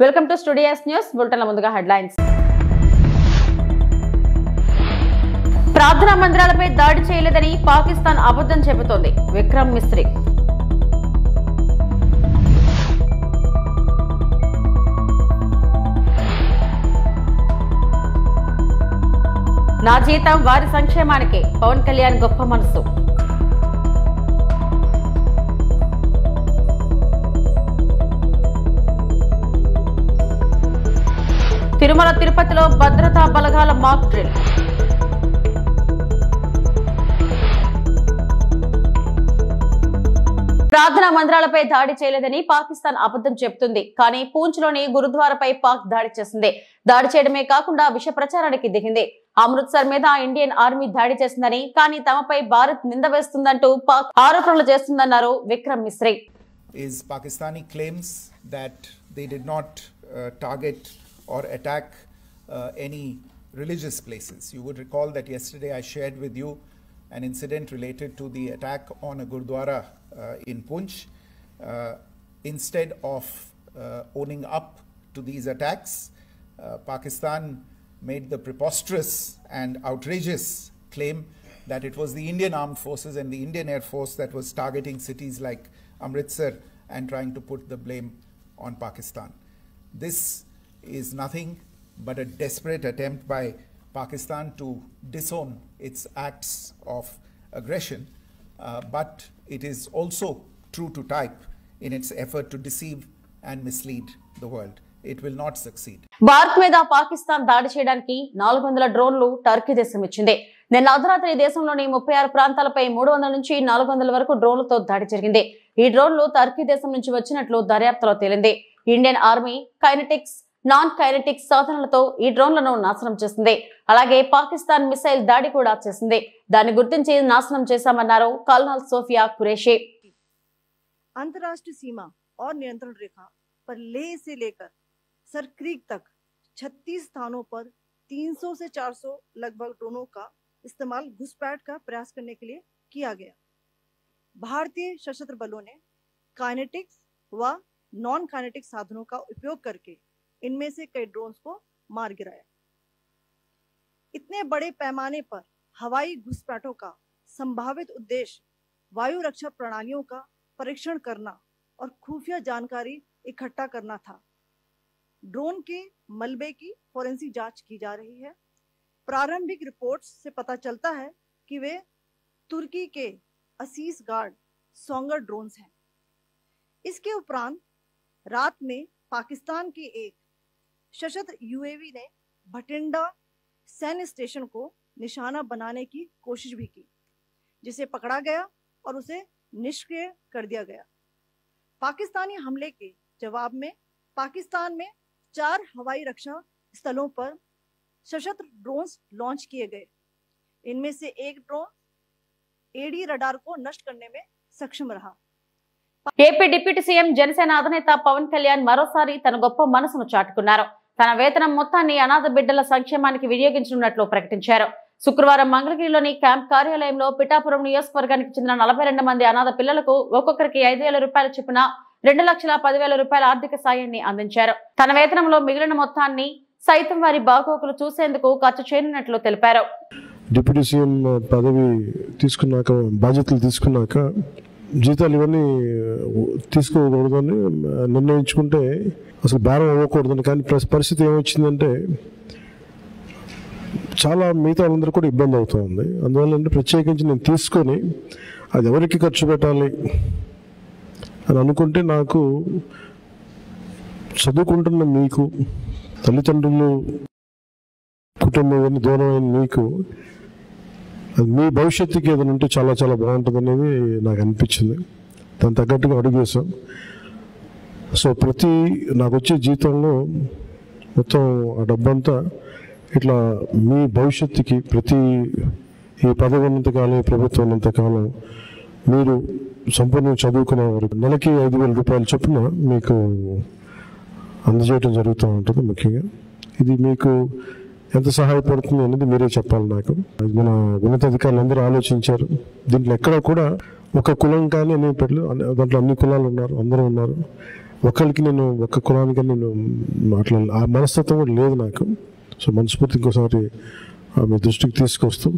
Welcome to studios news బులెటిన్ల ముందుగా headlines. ప్రార్థనా మందిరాలపై దాడి చేయలేదని పాకిస్తాన్ అబద్ధం చెబుతోంది. విక్రమ్ మిస్త్రీ. నా జీతం వారి సంక్షేమానికి పవన్ కళ్యాణ్ గొప్ప మనసు. తిరుమల తిరుపతిలో భద్రతా బలగాల మాక్ డ్రిల్. ప్రార్థనా మందిరాలపై దాడి చేయలేదని పాకిస్తాన్ అబద్ధం చెబుతుంది. కానీ పూంచ్లోని గురుద్వారాపై పాక్ దాడి చేసింది. దాడి చేయడమే కాకుండా విష ప్రచారానికి దిగింది. అమృత్సర్ మీద ఇండియన్ ఆర్మీ దాడి చేసిందని, కానీ తమపై భారత్ నింద వేస్తుందంటూ పాక్ ఆరోపణలు చేస్తుందన్నారు Vikram Mistry. Pakistani claims that they did not target or attack any religious places. You would recall that yesterday I shared with you an incident related to the attack on a Gurdwara in Poonch. Instead of owning up to these attacks, Pakistan made the preposterous and outrageous claim that it was the Indian Armed Forces and the Indian Air Force that was targeting cities like Amritsar and trying to put the blame on Pakistan. This is nothing but a desperate attempt by Pakistan to disown its acts of aggression, but it is also true to type in its effort to deceive and mislead the world. It will not succeed. Bharat మీద పాకిస్తాన్ దాడి చేయడానికి 400 డ్రోన్లు Turkey దేశం ఇచ్చింది. నిన్న అర్ధరాత్రి దేశంలోని 36 ప్రాంతాలపై 300 నుంచి 400 వరకు డ్రోన్లతో దాడి జరిగింది. ఈ డ్రోన్లు టర్కీ దేశం నుంచి వచ్చినట్లు దర్యాప్తులో తేలింది. Indian army kinetics, non kinetics సాధనాలతో ఈ డ్రోన్లను నాశనం చేసింది. అలాగే పాకిస్తాన్ మిసైల్ దాడి కూడా చేసింది. దాన్ని గుర్తించి నాశనం చేశామన్నారు కల్నల్ సోఫియా కురేషి. अंतर्राष्ट्रीय सीमा और नियंत्रण रेखा पर लेह से लेकर सरक्रीक तक 36 स्थानों पर 300 से 400 लगभग ड्रोनों का इस्तेमाल घुसपैठ का प्रयास करने के लिए किया गया. भारतीय सशस्त्र बलों ने काइनेटिक्स व नॉन काइनेटिक साधनों का उपयोग करके इनमें से कई ड्रोन्स को मार गिराया. इतने बड़े पैमाने पर हवाई घुसपैठों का संभावित उद्देश्य वायु रक्षा प्रणालियों का परीक्षण करना और खुफिया जानकारी इकट्ठा करना था. ड्रोन के मलबे की फोरेंसिक जांच की जा रही है. प्रारंभिक रिपोर्ट्स से पता चलता है कि वे तुर्की के असीस गार्ड सोंगर ड्रोन्स हैं. इसके उपरांत रात में पाकिस्तान के एक सशस्त्र यूएवी ने भटिंडा सैन्य स्टेशन को निशाना बनाने की कोशिश भी की, जिसे पकड़ा गया और उसे निष्क्रिय कर दिया गया. पाकिस्तानी हमले के जवाब में पाकिस्तान में 4 हवाई रक्षा स्थलों पर सशस्त्र ड्रोन्स लॉन्च किए गए. इनमें से एक ड्रोन एडी रडार को नष्ट करने में सक्षम रहा. ఏపీ డిప్యూటీ సీఎం జనసేన అధినేత పవన్ కళ్యాణ్ మరోసారి తన గొప్ప మనసును చాటుకున్నారు. తన వేతనం మొత్తాన్ని అనాథ బిడ్డల సంక్షేమానికి వినియోగించనున్నట్లు ప్రకటించారు. శుక్రవారం మంగళగిరిలోని క్యాంప్ కార్యాలయంలో పిఠాపురం నియోజకవర్గానికి చెందిన 42 మంది అనాథ పిల్లలకు ఒక్కొక్కరికి 5,000 రూపాయల చొప్పున 2,10,000 రూపాయల ఆర్థిక సాయాన్ని అందించారు. తన వేతనంలో మిగిలిన మొత్తాన్ని సైతం వారి బాగోగులు చూసేందుకు ఖర్చు చేయనున్నట్లు తెలిపారు. డిప్యూటీ సీఎం పదవి తీసుకున్నాక, బాధ్యతలు తీసుకున్నాక జీతాలు ఇవన్నీ తీసుకోకూడదని నిర్ణయించుకుంటే అసలు భారం అవ్వకూడదని. కానీ పరిస్థితి ఏమొచ్చిందంటే చాలా మిగతా వాళ్ళందరూ కూడా ఇబ్బంది అవుతుంది. అందువల్ల ప్రత్యేకించి నేను తీసుకొని అది ఎవరికి ఖర్చు పెట్టాలి అని అనుకుంటే, నాకు చదువుకుంటున్న మీకు, తల్లిదండ్రులు, కుటుంబం ఇవన్నీ దూరమైన మీకు, అది మీ భవిష్యత్తుకి ఏదైనా ఉంటే చాలా చాలా బాగుంటుంది అనేది నాకు అనిపించింది. దాని తగ్గట్టుగా అడుగు వేసాం. సో నాకు వచ్చే జీతంలో మొత్తం ఆ డబ్బంతా ఇట్లా మీ భవిష్యత్తుకి, ఈ పదవి ఉన్నంతకాలం, ఈ ప్రభుత్వం ఉన్నంతకాలం మీరు సంపూర్ణంగా చదువుకునే వరకు నెలకి 5,000 రూపాయలు చొప్పున మీకు అందజేయడం జరుగుతూ ఉంటుంది. ముఖ్యంగా ఇది మీకు ఎంత సహాయపడుతుంది అనేది మీరే చెప్పాలి నాకు. మన ఉన్నతాధికారులు అందరూ ఆలోచించారు. దీంట్లో ఎక్కడ కూడా ఒక కులం కానీ అనే దాంట్లో అన్ని కులాలు ఉన్నారు, అందరూ ఉన్నారు. ఒకరికి నేను ఒక్క కులానికి నేను మాట్లాడాలి ఆ మనస్తత్వం కూడా లేదు నాకు. సో మనస్ఫూర్తి ఇంకోసారి మీ దృష్టికి తీసుకొస్తూ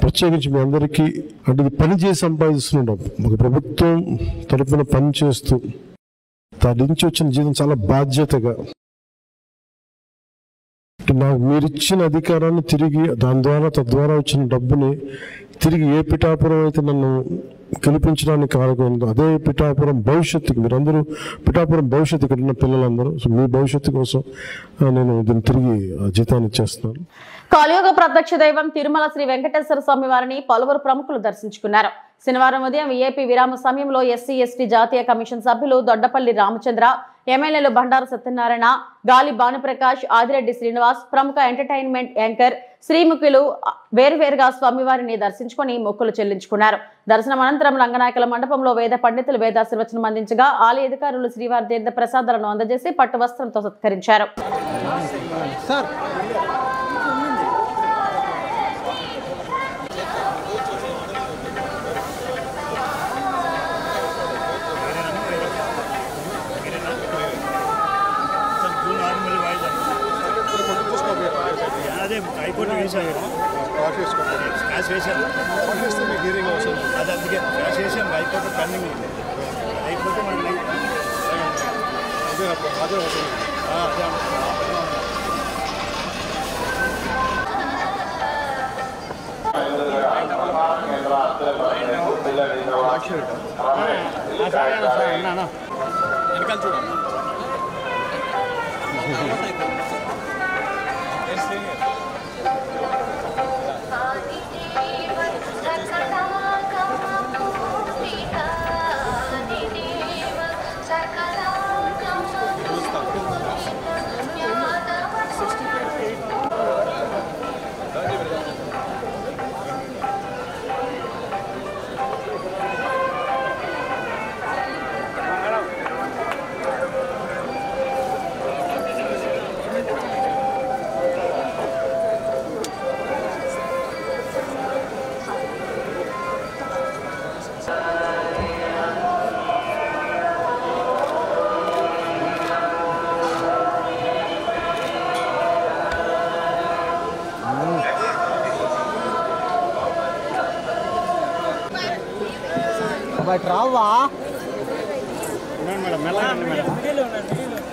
ప్రత్యేకించి మీ అందరికీ అంటే ఇది పని చేసి సంపాదిస్తున్నాం, ఒక ప్రభుత్వం తరపున పని చేస్తూ దాని నుంచి వచ్చిన జీతం చాలా బాధ్యతగా నాకు మీరిచ్చిన అధికారాన్ని తిరిగి తద్వారా వచ్చిన డబ్బుని తిరిగి ఏ పిఠాపురం అయితే నన్ను గెలిపించడానికి కారణమైందో అదే పిఠాపురం భవిష్యత్తుకి మీరందరూ పిఠాపురం భవిష్యత్తు ఇక్కడ ఉన్న పిల్లలందరూ సో మీ భవిష్యత్తు కోసం నేను దీన్ని తిరిగి జీతాన్ని ఇచ్చేస్తున్నాను. కలియుగ ప్రత్యక్ష దైవం తిరుమల శ్రీ వెంకటేశ్వర స్వామి వారిని పలువురు ప్రముఖులు దర్శించుకున్నారు. శనివారం ఉదయం ఏపీ విరామ సమయంలో ఎస్సీ ఎస్టీ జాతీయ కమిషన్ సభ్యులు దొడ్డపల్లి రామచంద్ర, ఎమ్మెల్యేలు బండారు సత్యనారాయణ, గాలి భానుప్రకాష్, ఆదిరెడ్డి శ్రీనివాస్, ప్రముఖ ఎంటర్టైన్మెంట్ యాంకర్ శ్రీముఖులు వేరువేరుగా స్వామివారిని దర్శించుకుని మొక్కులు చెల్లించుకున్నారు. దర్శనం అనంతరం రంగనాయకుల మండపంలో వేద పండితులు వేదాశీర్వచనం అందించగా ఆలయ అధికారులు శ్రీవారి తీర్థ ప్రసాదాలను అందజేసి పట్టు వస్త్రంతో సత్కరించారు. హైకోర్టు వేసాను క్యాష్ వేసాను మీకు హీరింగ్ అవసరం అది అందుకే క్యాష్ వేసాను హైకోర్టు పెండింగ్ ఉంది హైకోర్టు మనకి అదే అవసరం వెనకాల చూడండి.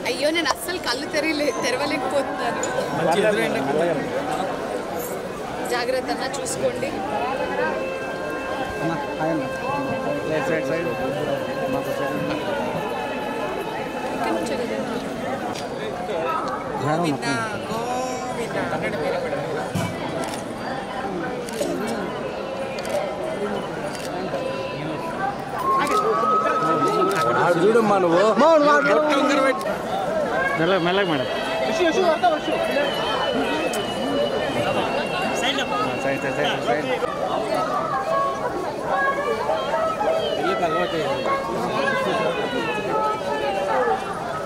అయ్యో నేను అస్సలు కళ్ళు తెరవలేకపోతున్నాను. జాగ్రత్త అన్న, చూసుకోండి. చూడమ్మా నువ్వు మెల్లగా మెల్లగా మేడం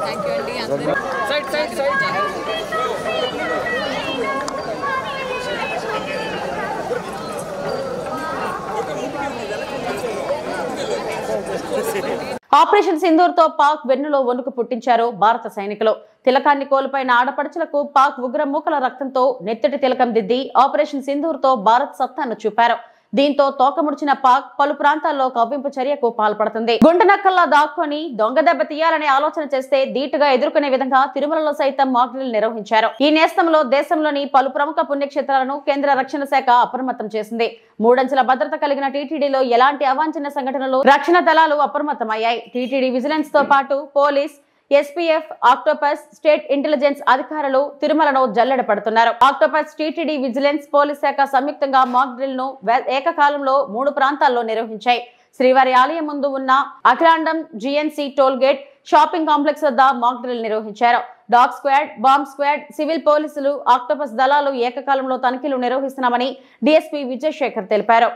థ్యాంక్ యూ అండి. అందరూ ఆపరేషన్ సింధూర్ తో పాక్ వెన్నులో వణుకు పుట్టించారు భారత సైనికులు. తిలకాన్ని కోల్పోయిన ఆడపడుచులకు పాక్ ఉగ్ర మూకల రక్తంతో నెత్తటి తిలకం దిద్ది ఆపరేషన్ సింధూర్ తో భారత్ సత్తాను చూపారు. దీంతో తోకముడిచిన పాక్ పలు ప్రాంతాల్లో కవ్వింపు చర్యకు పాల్పడుతుంది. గుంటనక్కల్లా దాక్కుని దొంగ దెబ్బ తీయాలనే ఆలోచన చేస్తే ధీటుగా ఎదుర్కొనే విధంగా తిరుమలలో సైతం మాక్ డ్రిల్ నిర్వహించారు. ఈ నేస్తంలో దేశంలోని పలు ప్రముఖ పుణ్యక్షేత్రాలను కేంద్ర రక్షణ శాఖ అప్రమత్తం చేసింది. మూడంచెల భద్రత కలిగిన టీటీడీలో ఎలాంటి అవాంఛనీయ సంఘటనలు రక్షణ దళాలు అప్రమత్తమయ్యాయి. టీటీడీ విజిలెన్స్ తో పాటు police, SPF, octopus, state intelligence అధికారులు తిరుమలను జల్లెడ పడుతున్నారు. ఆక్టోపస్, టీటీడీ విజిలెన్స్, పోలీస్ శాఖ సంయుక్తంగా మాక్ డ్రిల్ ను ఏకకాలంలో 3 ప్రాంతాల్లో నిర్వహించాయి. శ్రీవారి ఆలయం ముందు ఉన్న Akhilandam GNC toll gate, shopping complex వద్ద మాక్ డ్రిల్ నిర్వహించారు. Dog squad, bomb squad, civil పోలీసులు, ఆక్టోపస్ దళాలు ఏకకాలంలో తనిఖీలు నిర్వహిస్తున్నామని డీఎస్పీ విజయశేఖర్ తెలిపారు.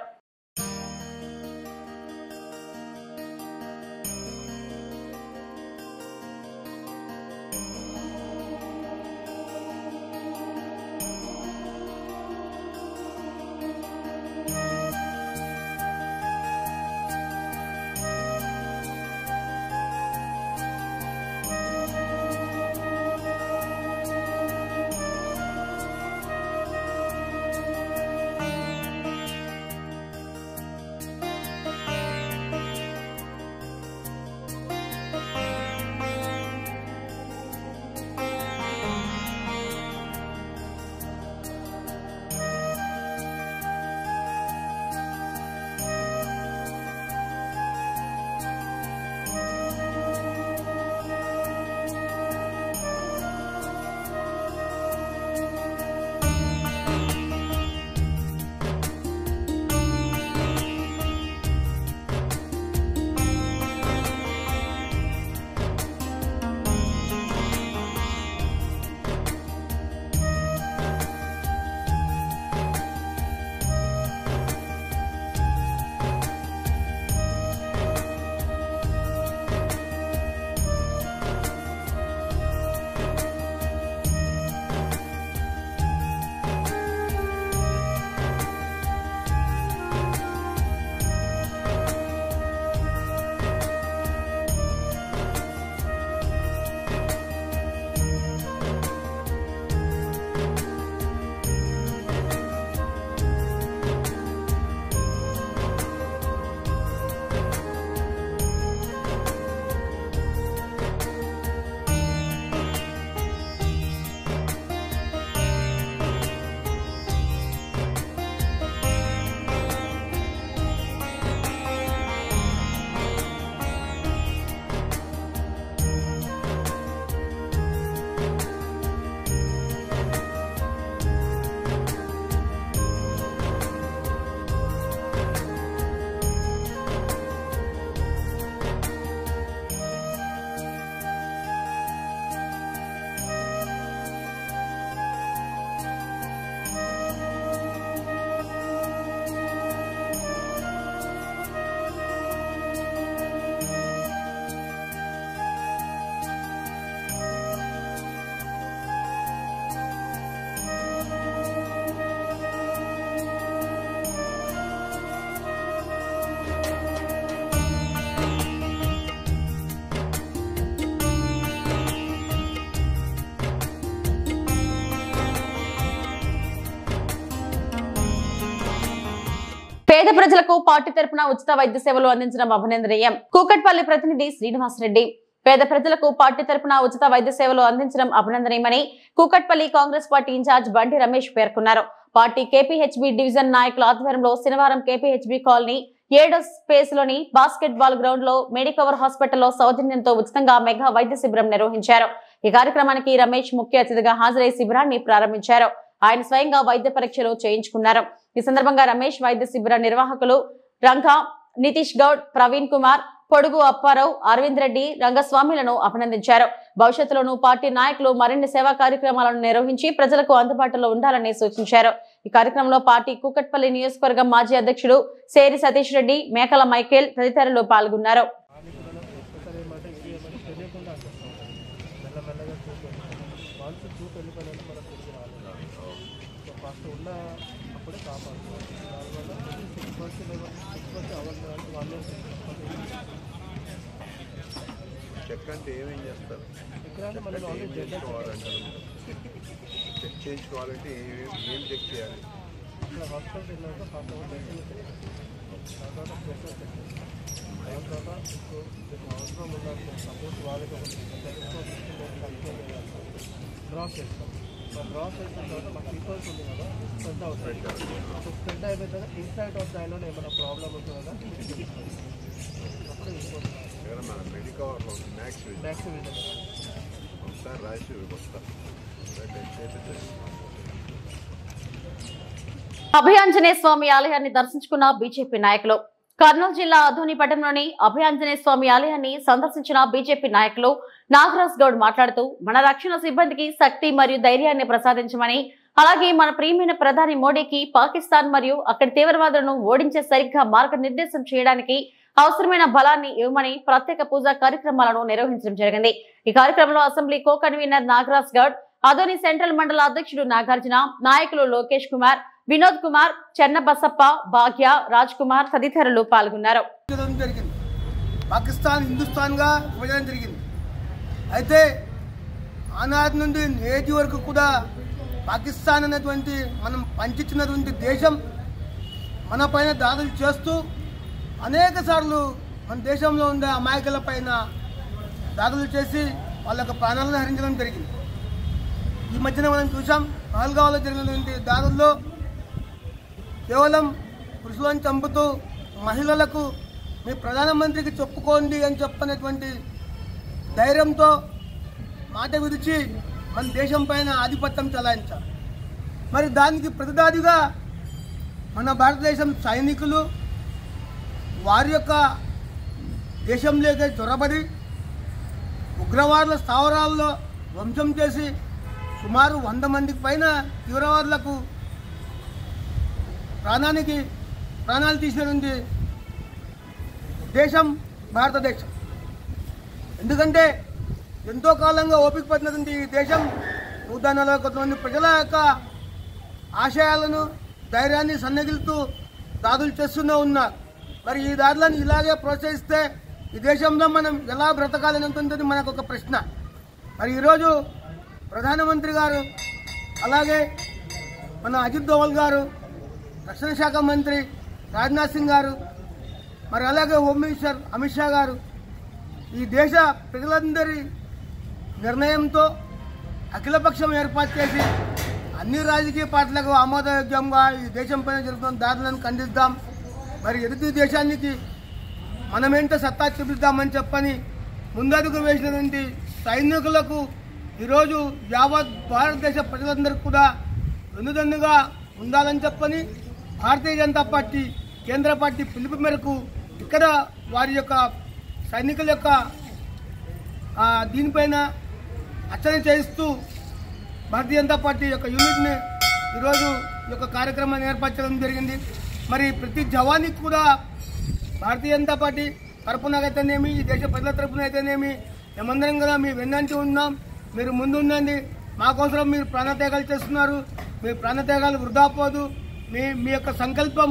పేద ప్రజలకు పార్టీ తరపున ఉచిత వైద్య సేవలు అందించడం అభినందనీయం. కూకట్పల్లి ప్రతినిధి శ్రీనివాసరెడ్డి. పేద ప్రజలకు పార్టీ తరపున ఉచిత వైద్య సేవలు అందించడం అభినందనీయమని కూకట్పల్లి కాంగ్రెస్ పార్టీ ఇన్ఛార్జ్ బండి రమేష్ పేర్కొన్నారు. పార్టీ కేపీహెచ్బీ డివిజన్ నాయకుల ఆధ్వర్యంలో శనివారం కేపీహెచ్బీ కాలనీ 7వ స్పేస్ లోని బాస్కెట్ బాల్ గ్రౌండ్ లో మెడికవర్ హాస్పిటల్లో సౌజన్యంతో ఉచితంగా మెగా వైద్య శిబిరం నిర్వహించారు. ఈ కార్యక్రమానికి రమేష్ ముఖ్య అతిథిగా హాజరై శిబిరాన్ని ప్రారంభించారు. ఆయన స్వయంగా వైద్య పరీక్షలు చేయించుకున్నారు. ఈ సందర్భంగా రమేష్ వైద్య శిబిర నిర్వాహకులు రంగా, నితీష్ గౌడ్, ప్రవీణ్ కుమార్, పొడుగు అప్పారావు, అరవింద్ రెడ్డి, రంగస్వామిలను అభినందించారు. భవిష్యత్తులోనూ పార్టీ నాయకులు మరిన్ని సేవా కార్యక్రమాలను నిర్వహించి ప్రజలకు అందుబాటులో ఉండాలని సూచించారు. ఈ కార్యక్రమంలో పార్టీ కూకట్పల్లి నియోజకవర్గం మాజీ అధ్యక్షుడు సేరి సతీష్ రెడ్డి, మేకల మైకేల్ తదితరులు పాల్గొన్నారు. చెక్ అంటే ఏమేం చేస్తారు? చెక్ చేయించుకోవాలంటే ఏం చెక్ చేయాలి? డ్రాప్ చేస్తాం. డ్రాప్ చేసిన తర్వాత మాకు రిపోర్ట్స్ ఉంది కదా, స్ప్రెడ్ అవుతాయి. స్ప్రెడ్ అయిపోయిన తర్వాత ఇన్సైడ్ ఆఫ్ దానిలో ఏమైనా ప్రాబ్లం ఉంటుంది కదా, అప్పుడు రిపోర్ట్ మన మెడికవర్ మ్యాక్స్ ఒకసారి రాసి వస్తా. అభయాంజనేయ స్వామి ఆలయాన్ని దర్శించుకున్న బీజేపీ నాయకులు. కర్నూలు జిల్లా అధోనిపట్నంలోని అభయాంజనేయ స్వామి ఆలయాన్ని సందర్శించిన బీజేపీ నాయకులు నాగరాజ్ గౌడ్ మాట్లాడుతూ మన రక్షణ సిబ్బందికి శక్తి మరియు ధైర్యాన్ని ప్రసాదించమని, అలాగే మన ప్రియమైన ప్రధాని మోడీకి పాకిస్తాన్ మరియు అక్కడి తీవ్రవాదులను ఓడించే సరిగ్గా మార్గనిర్దేశం చేయడానికి అవసరమైన బలాన్ని ఇవ్వమని ప్రత్యేక పూజా కార్యక్రమాలను నిర్వహించడం జరిగింది. ఈ కార్యక్రమంలో assembly co convener Nagaraj Goud, Adoni central మండల అధ్యక్షుడు నాగార్జున, నాయకులు లోకేష్ కుమార్, వినోద్ కుమార్, చెన్నబసప్ప, భాగ్య, రాజ్ కుమార్ తదితరులు పాల్గొన్నారు. పాకిస్తాన్ హిందుస్థాన్ గా విభజన జరిగింది. అయితే ఆనాటి నుండి నేటి వరకు కూడా పాకిస్తాన్ అనేటువంటి మనం పంచిచ్చినటువంటి దేశం మన పైన దాడులు చేస్తూ అనేక సార్లు మన దేశంలో ఉండే అమాయకుల పైన దాడులు చేసి వాళ్ళ యొక్క ప్రాణాలను హరించడం జరిగింది. ఈ మధ్యన మనం చూసాం, పహల్గావ్లో జరిగినటువంటి దాడుల్లో కేవలం పురుషులను చంపుతూ మహిళలకు మీ ప్రధానమంత్రికి చెప్పుకోండి అని చెప్పనేటువంటి ధైర్యంతో మాట విడిచి మన దేశం పైన ఆధిపత్యం చలాయించారు. మరి దానికి ప్రతిదాదిగా మన భారతదేశం సైనికులు వారి యొక్క దేశంలోకి చొరబడి ఉగ్రవాదుల స్థావరాల్లో ధ్వంసం చేసి సుమారు 100 మందికి పైన తీవ్రవాదులకు ప్రాణాలు తీసినటువంటి దేశం భారతదేశం. ఎందుకంటే ఎంతో కాలంగా ఓపిక పట్టినటువంటి ఈ దేశం 140 మంది ప్రజల యొక్క ఆశయాలను, ధైర్యాన్ని సన్నగిలుతూ దాడులు చేస్తూనే ఉన్నారు. మరి ఈ దాడులను ఇలాగే ప్రోత్సహిస్తే ఈ దేశంలో మనం ఎలా బ్రతకాలనేటువంటిది మనకు ఒక ప్రశ్న. మరి ఈరోజు ప్రధానమంత్రి గారు, అలాగే మన అజిత్ దోవల్ గారు, రక్షణ శాఖ మంత్రి రాజ్నాథ్ సింగ్ గారు, మరి అలాగే హోమ్ మినిస్టర్ అమిత్ షా గారు ఈ దేశ ప్రజలందరి నిర్ణయంతో అఖిలపక్షం ఏర్పాటు చేసి అన్ని రాజకీయ పార్టీలకు ఆమోదయోగ్యంగా ఈ దేశం పైన జరుగుతున్న దాడులను ఖండిద్దాం, మరి ఎదుటి దేశానికి మనమేంటో సత్తా చూపిద్దామని చెప్పని ముందడుగు వేసినటువంటి సైనికులకు ఈరోజు యావత్ భారతదేశ ప్రజలందరికీ కూడా వెన్నుదన్నుగా ఉండాలని చెప్పని భారతీయ జనతా పార్టీ కేంద్ర పార్టీ పిలుపు మేరకు ఇక్కడ వారి యొక్క సైనికుల యొక్క దీనిపైన అర్చన చేయిస్తూ భారతీయ జనతా పార్టీ యొక్క యూనిట్ని ఈరోజు ఈ యొక్క కార్యక్రమాన్ని ఏర్పాటు చేయడం జరిగింది. మరి ప్రతి జవానికి కూడా భారతీయ జనతా పార్టీ తరఫున అయితేనేమి, ఈ దేశ ప్రజల తరఫున అయితేనేమి మేమందరం కూడా మీ వెన్నంటి ఉన్నాం, మీరు ముందు ఉండండి, మాకోసం మీరు ప్రాణత్యాగాలు చేస్తున్నారు, మీ ప్రాణత్యాగాలు వృధా పోదు, మీ యొక్క సంకల్పం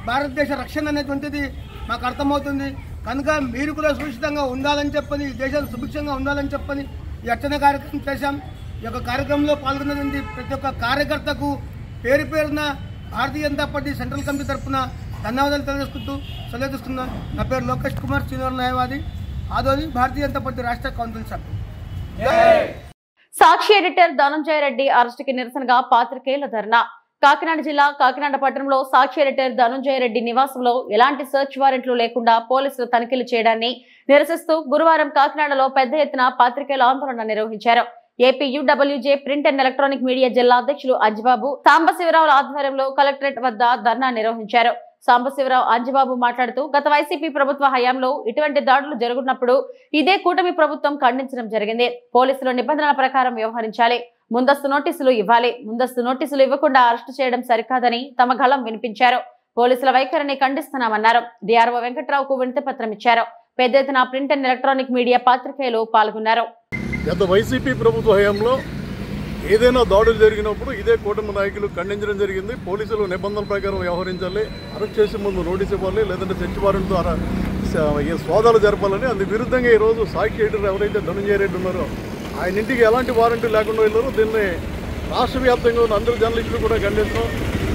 భారతదేశ రక్షణ అనేటువంటిది మాకు అర్థమవుతుంది. కనుక మీరు కూడా సురక్షితంగా ఉండాలని చెప్పని, ఈ దేశం సుభిక్షంగా ఉండాలని చెప్పని ఈ అర్చన కార్యక్రమం చేశాం. ఈ యొక్క కార్యక్రమంలో పాల్గొన్నటువంటి ప్రతి ఒక్క కార్యకర్తకు పేరు పేరున Bharatiya Janata party central committee తరఫున ధన్యవాదాలు తెలియజేసుకుంటూ సెలవు తీసుకున్నాను. నా పేరు లోకేష్ కుమార్, సీనియర్ న్యాయవాది, ఆదోని, భారతీయ జనతా పార్టీ రాష్ట్ర కౌన్సిల్ సభ్యుడు. సాక్షి ఎడిటర్ ధనంజయ రెడ్డి అరెస్టుకి నిరసనగా పాత్రికేయుల ధర్నా. కాకినాడ జిల్లా కాకినాడ పట్టణంలో సాక్షి ఎడిటర్ ధనంజయ రెడ్డి నివాసంలో ఎలాంటి సెర్చ్ వారెంట్లు లేకుండా పోలీసులు తనిఖీలు చేయడాన్ని నిరసిస్తూ గురువారం కాకినాడలో పెద్ద ఎత్తున పాత్రికేయుల ఆందోళన నిర్వహించారు. AP UWJ print and electronic media జిల్లా అధ్యక్షులు అంజిబాబు, సాంబశివరావుల ఆధ్వర్యంలో కలెక్టరేట్ వద్ద ధర్నా నిర్వహించారు. సాంబశివరావు అంజిబాబు మాట్లాడుతూ గత వైసీపీ ప్రభుత్వ హయాంలో ఇటువంటి దాడులు జరుగుతున్నప్పుడు ఇదే కూటమి ప్రభుత్వం ఖండించడం జరిగింది. పోలీసులు నిబంధనల ప్రకారం వ్యవహరించాలి, ముందస్తు నోటీసులు ఇవ్వాలి, ముందస్తు నోటీసులు ఇవ్వకుండా అరెస్టు చేయడం సరికాదని తమ గళం వినిపించారు. పోలీసుల వైఖరిని ఖండిస్తున్నామన్నారు. డిఆర్ఓ వెంకట్రావుకు వినతి పత్రం ఇచ్చారు. పెద్ద ఎత్తున ప్రింట్ అండ్ ఎలక్ట్రానిక్ మీడియా పాత్రికేయులు పాల్గొన్నారు. గత వైసీపీ ప్రభుత్వ హయాంలో ఏదైనా దాడులు జరిగినప్పుడు ఇదే కూటమి నాయకులు ఖండించడం జరిగింది. పోలీసులు నిబంధనల ప్రకారం వ్యవహరించాలి, అరెస్ట్ చేసే ముందు నోటీస్ ఇవ్వాలి, లేదంటే సెర్చ్ వారెంట్ ద్వారా సోదాలు జరపాలని. అందుకు విరుద్ధంగా ఈరోజు సాక్షి ఎడిటర్ ఎవరైతే ధనంజయ రెడ్డి ఉన్నారో ఆయన ఇంటికి ఎలాంటి వారెంట్ లేకుండా వెళ్ళారో దీన్ని రాష్ట్ర వ్యాప్తంగా ఉన్న అందరు జర్నలిస్టులు కూడా ఖండిస్తున్నాం.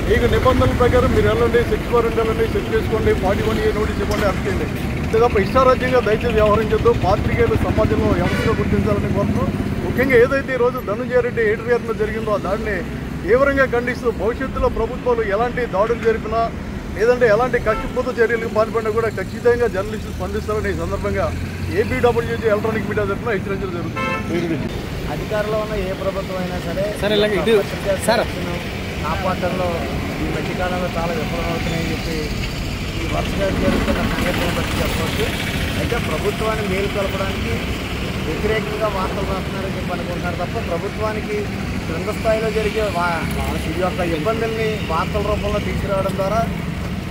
మీకు నిబంధనల ప్రకారం మీరు వెళ్ళండి, సెర్చ్ వారెంట్ వెళ్ళండి, సెర్చ్ చేసుకోండి, 41A నోటీస్ ఇవ్వండి, అరెస్ట్ చేయండి. అంతే తప్ప ఇష్టారాజ్యంగా దయచేసి వ్యవహరించద్దు. పాత్రికేయులు సమాజంలో వ్యవస్థగా గుర్తించాలని కోరుతున్నాం. ముఖ్యంగా ఏదైతే ఈరోజు ధనంజయ రెడ్డి ఎడిటర్ గారి మీద జరిగిందో ఆ దాడిని తీవ్రంగా ఖండిస్తూ భవిష్యత్తులో ప్రభుత్వాలు ఎలాంటి దాడులు జరిపినా లేదంటే ఎలాంటి కక్షపూరిత చర్యలకు పాల్పడినా కూడా ఖచ్చితంగా జర్నలిస్టులు స్పందిస్తారని ఈ సందర్భంగా ఏపీడబ్ల్యూజే ఎలక్ట్రానిక్ మీడియా తరఫున హెచ్చరించడం జరుగుతుంది. అధికారంలో ఉన్న ఏ ప్రభుత్వం అయినా సరే కాపాడటంలో ఈ మధ్యకాలంలో చాలా విఫలమవుతున్నాయని చెప్పి ఈ వరుసగా జరుగుతున్న సంఘటనలు బట్టి చెప్పవచ్చు. అయితే ప్రభుత్వాన్ని మేలుకొల్పడానికి వ్యతిరేకంగా వార్తలు రాస్తున్నారని చెప్పి అనుకుంటున్నారు తప్ప ప్రభుత్వానికి క్రింద స్థాయిలో జరిగే ఈ యొక్క ఇబ్బందుల్ని వార్తల రూపంలో తీసుకురావడం ద్వారా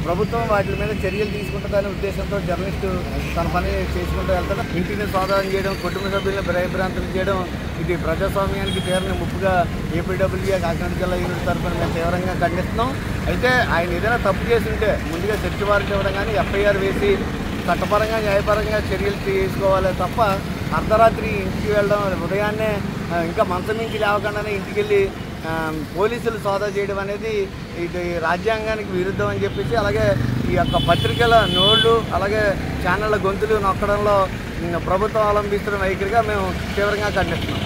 ప్రభుత్వం వాటి మీద చర్యలు తీసుకుంటుందనే ఉద్దేశంతో జర్నలిస్టు తన పని చేసుకుంటూ వెళ్తాడు. ఇంటిని స్వాధీనం చేయడం, కుటుంబ సభ్యులను భయభ్రాంతులు చేయడం ఇది ప్రజాస్వామ్యానికి తీవ్రంగా ముప్పుగా ఏపీడబ్ల్యూజే కాకినాడ జిల్లా యూనిట్ తరఫున మేము తీవ్రంగా ఖండిస్తున్నాం. అయితే ఆయన ఏదైనా తప్పు చేసి ఉంటే ముందుగా సెర్చ్ వారెంట్ ఇవ్వడం కానీ ఎఫ్ఐఆర్ వేసి చట్టపరంగా న్యాయపరంగా చర్యలు తీసుకోవాలి తప్ప అర్ధరాత్రి ఇంటికి వెళ్ళడం, ఉదయాన్నే ఇంకా మంచం నుంచి లేవకుండానే ఇంటికి వెళ్ళి పోలీసులు సోదా చేయడం అనేది ఇది రాజ్యాంగానికి విరుద్ధం అని చెప్పేసి, అలాగే ఈ యొక్క పత్రికల నోళ్లు అలాగే ఛానళ్ళ గొంతులు నొక్కడంలో ప్రభుత్వం అవలంబిస్తున్న వైఖరిగా మేము తీవ్రంగా ఖండిస్తున్నాం.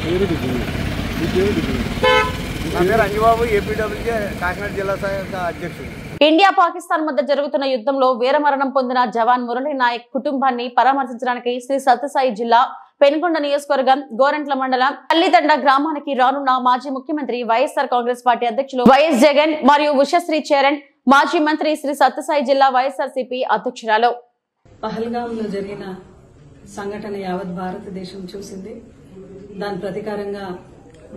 నా పేరు అంజిబాబు, ఏపీడబ్ల్యూజే కాకినాడ జిల్లా శాఖ అధ్యక్షుడు. ఇండియా పాకిస్తాన్ మధ్య జరుగుతున్న యుద్ధంలో వీరమరణం పొందిన జవాన్ మురళీ నాయక్ కుటుంబాన్ని పరామర్శించడానికి శ్రీ సత్యసాయి జిల్లా పెనుకొండ నియోజకవర్గం గోరంట్ల మండలం పల్లితండ గ్రామానికి రానున్న మాజీ ముఖ్యమంత్రి వైఎస్ఆర్ కాంగ్రెస్ పార్టీ అధ్యక్షులు వైఎస్ జగన్ మరియు ఉషశ్రీ చరణ్, మాజీ మంత్రి శ్రీ సత్యసాయి జిల్లా వైఎస్ఆర్సీపీ అధ్యక్షురాలు. పహల్గాంలో జరిగిన సంఘటన యావత్ భారతదేశం చూసింది. దాని ప్రతీకారంగా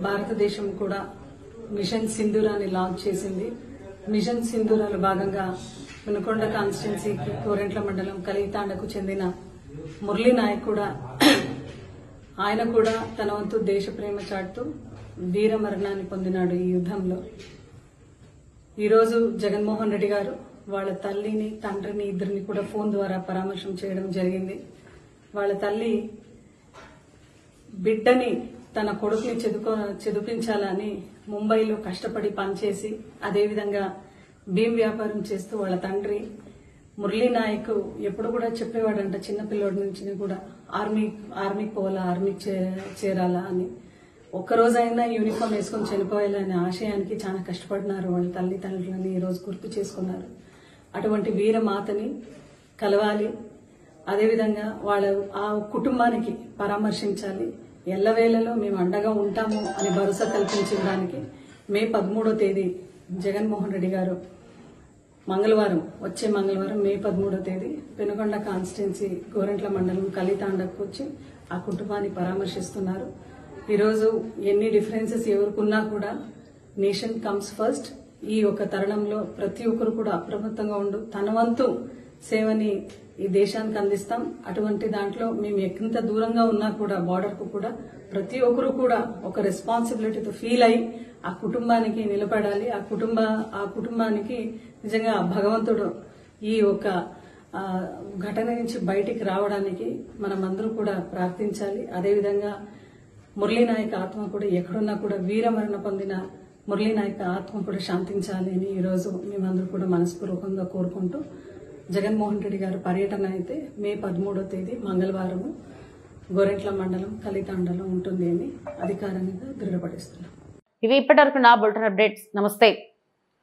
భారతదేశం కూడా మిషన్ సింధూరాన్ని లాంచ్ చేసింది. మిషన్ సింధూరాలో భాగంగా పెనుకొండ కాన్స్టిట్యున్సీ గోరెంట్ల మండలం కలితాండకు చెందిన మురళీ నాయక్ కూడా ఆయన కూడా తన వంతు దేశ ప్రేమ చాటుతూ వీర మరణాన్ని పొందినాడు ఈ యుద్ధంలో. ఈరోజు జగన్మోహన్ రెడ్డి గారు వాళ్ళ తల్లిని తండ్రిని ఇద్దరిని కూడా ఫోన్ ద్వారా పరామర్శం చేయడం జరిగింది. వాళ్ళ తల్లి బిడ్డని తన కొడుకుని చదివించాలని ముంబైలో కష్టపడి పనిచేసి అదేవిధంగా భీమ్ వ్యాపారం చేస్తూ వాళ్ళ తండ్రి మురళీ నాయక్ ఎప్పుడు కూడా చెప్పేవాడంట చిన్నపిల్లోడి నుంచి కూడా ఆర్మీకి పోవాలా, ఆర్మీకి చేరాలా అని. ఒక్కరోజైనా యూనిఫామ్ వేసుకొని చనిపోయాలనే ఆశయానికి చాలా కష్టపడినారు వాళ్ళ తల్లిదండ్రులని ఈరోజు గుర్తు చేసుకున్నారు. అటువంటి వీరమాతని కలవాలి, అదేవిధంగా వాళ్ళ ఆ కుటుంబానికి పరామర్శించాలి. ఎల్లవేళలో మేము అండగా ఉంటాము అని భరోసా కల్పించడానికి మే 13వ తేదీ జగన్మోహన్ రెడ్డి గారు వచ్చే మంగళవారం మే 13వ తేదీ పెనుకొండ కాన్స్టిట్యున్సీ గోరెంట్ల మండలం కలితాండకు వచ్చి ఆ కుటుంబాన్ని పరామర్శిస్తున్నారు. ఈరోజు ఎన్ని డిఫరెన్సెస్ ఎవరికున్నా కూడా నేషన్ కమ్స్ ఫస్ట్. ఈ ఒక తరుణంలో ప్రతి ఒక్కరు కూడా అప్రమత్తంగా ఉండు తన వంతు సేవని ఈ దేశానికి అందిస్తాం. అటువంటి దాంట్లో మేము ఎంత దూరంగా ఉన్నా కూడా బార్డర్ కు కూడా ప్రతి ఒక్కరు కూడా ఒక రెస్పాన్సిబిలిటీతో ఫీల్ అయి ఆ కుటుంబానికి నిలబడాలి. ఆ కుటుంబానికి నిజంగా భగవంతుడు ఈ ఒక ఘటన నుంచి బయటికి రావడానికి మనమందరూ కూడా ప్రార్థించాలి. అదేవిధంగా మురళీ నాయక్ ఆత్మ కూడా ఎక్కడున్నా కూడా వీరమరణ పొందిన మురళీ నాయక్ ఆత్మ కూడా శాంతించాలి అని ఈరోజు మేమందరూ కూడా మనస్పూర్వకంగా కోరుకుంటూ జగన్మోహన్ రెడ్డి గారి పర్యటన అయితే మే 13వ తేదీ మంగళవారం గోరెంట్ల మండలం కలితాండలో ఉంటుంది అని అధికారికంగా దృఢపడిస్తున్నాం. ఇవి ఇప్పటివరకు నా బులెటిన్ అప్డేట్స్. నమస్తే.